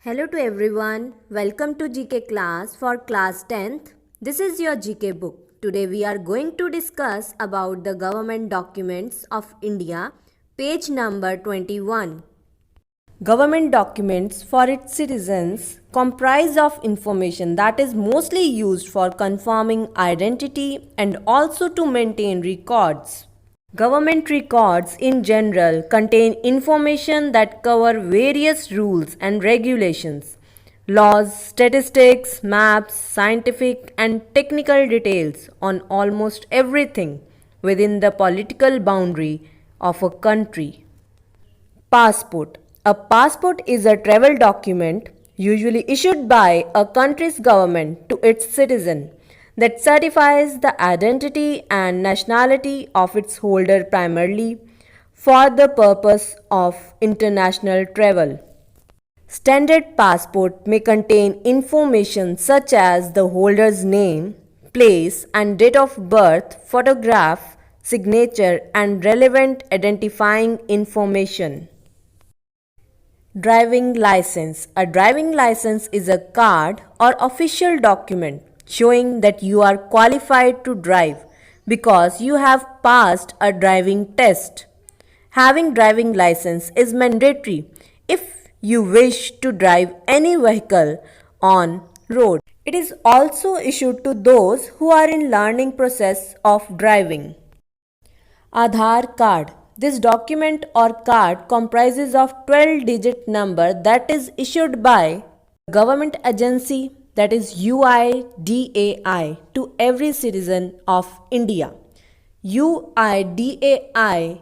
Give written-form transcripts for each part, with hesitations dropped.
Hello to everyone. Welcome to GK class for class 10th. This is your GK book. Today we are going to discuss about the government documents of India, page number 21. Government documents for its citizens comprise of information that is mostly used for confirming identity and also to maintain records. Government records in general contain information that cover various rules and regulations, laws, statistics, maps, scientific and technical details on almost everything within the political boundary of a country. Passport. A passport is a travel document usually issued by a country's government to its citizen that certifies the identity and nationality of its holder primarily for the purpose of international travel. Standard passport may contain information such as the holder's name, place and date of birth, photograph, signature and relevant identifying information. Driving license. A driving license is a card or official document showing that you are qualified to drive because you have passed a driving test. Having driving license is mandatory if you wish to drive any vehicle on road. It is also issued to those who are in learning process of driving. Aadhaar card. This document or card comprises of 12-digit number that is issued by government agency, that is UIDAI, to every citizen of India. UIDAI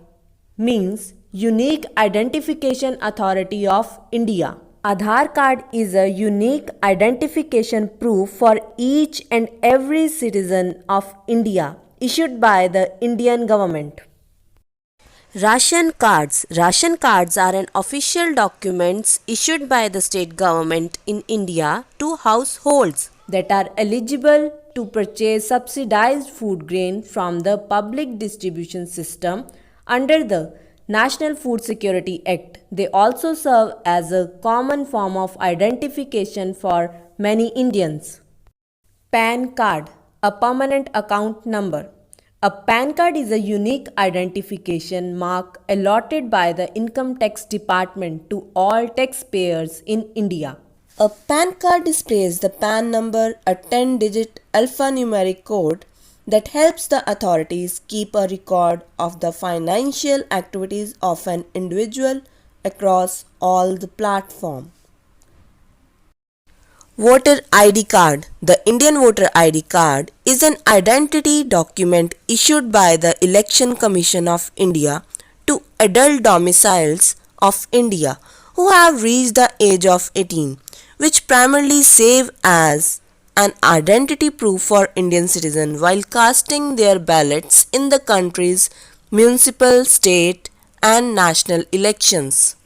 means Unique Identification Authority of India. Aadhaar card is a unique identification proof for each and every citizen of India issued by the Indian government. Ration cards. Ration cards are an official documents issued by the state government in India to households that are eligible to purchase subsidized food grain from the public distribution system under the National Food Security Act. They also serve as a common form of identification for many Indians. PAN card, a permanent account number. A PAN card is a unique identification mark allotted by the Income Tax Department to all taxpayers in India. A PAN card displays the PAN number, a 10-digit alphanumeric code that helps the authorities keep a record of the financial activities of an individual across all the platform. Voter ID card. The Indian Voter ID card is an identity document issued by the Election Commission of India to adult domiciles of India who have reached the age of 18, which primarily serve as an identity proof for Indian citizens while casting their ballots in the country's municipal, state and national elections.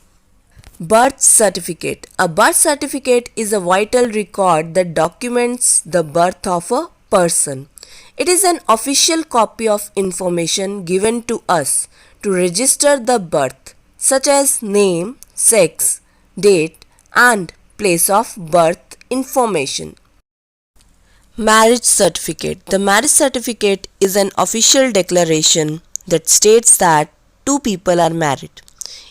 Birth certificate. A birth certificate is a vital record that documents the birth of a person. It is an official copy of information given to us to register the birth, such as name, sex, date, and place of birth information. Marriage certificate. The marriage certificate is an official declaration that states that two people are married.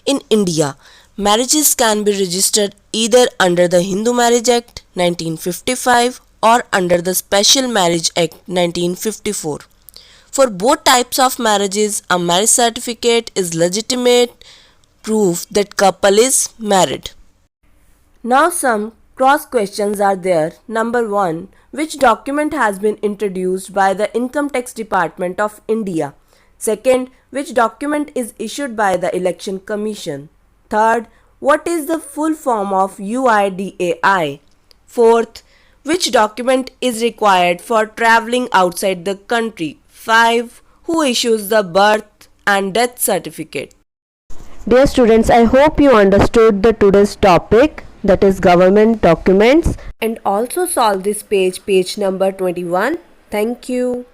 In India, marriages can be registered either under the Hindu Marriage Act 1955 or under the Special Marriage Act 1954. For both types of marriages, a marriage certificate is legitimate proof that couple is married. Now some cross questions are there. Number 1. Which document has been introduced by the Income Tax Department of India? Second, which document is issued by the Election Commission? Third, what is the full form of UIDAI? Fourth, which document is required for traveling outside the country? 5. Who issues the birth and death certificate? Dear students, I hope you understood the today's topic, that is government documents, and also solve this page number 21. Thank you.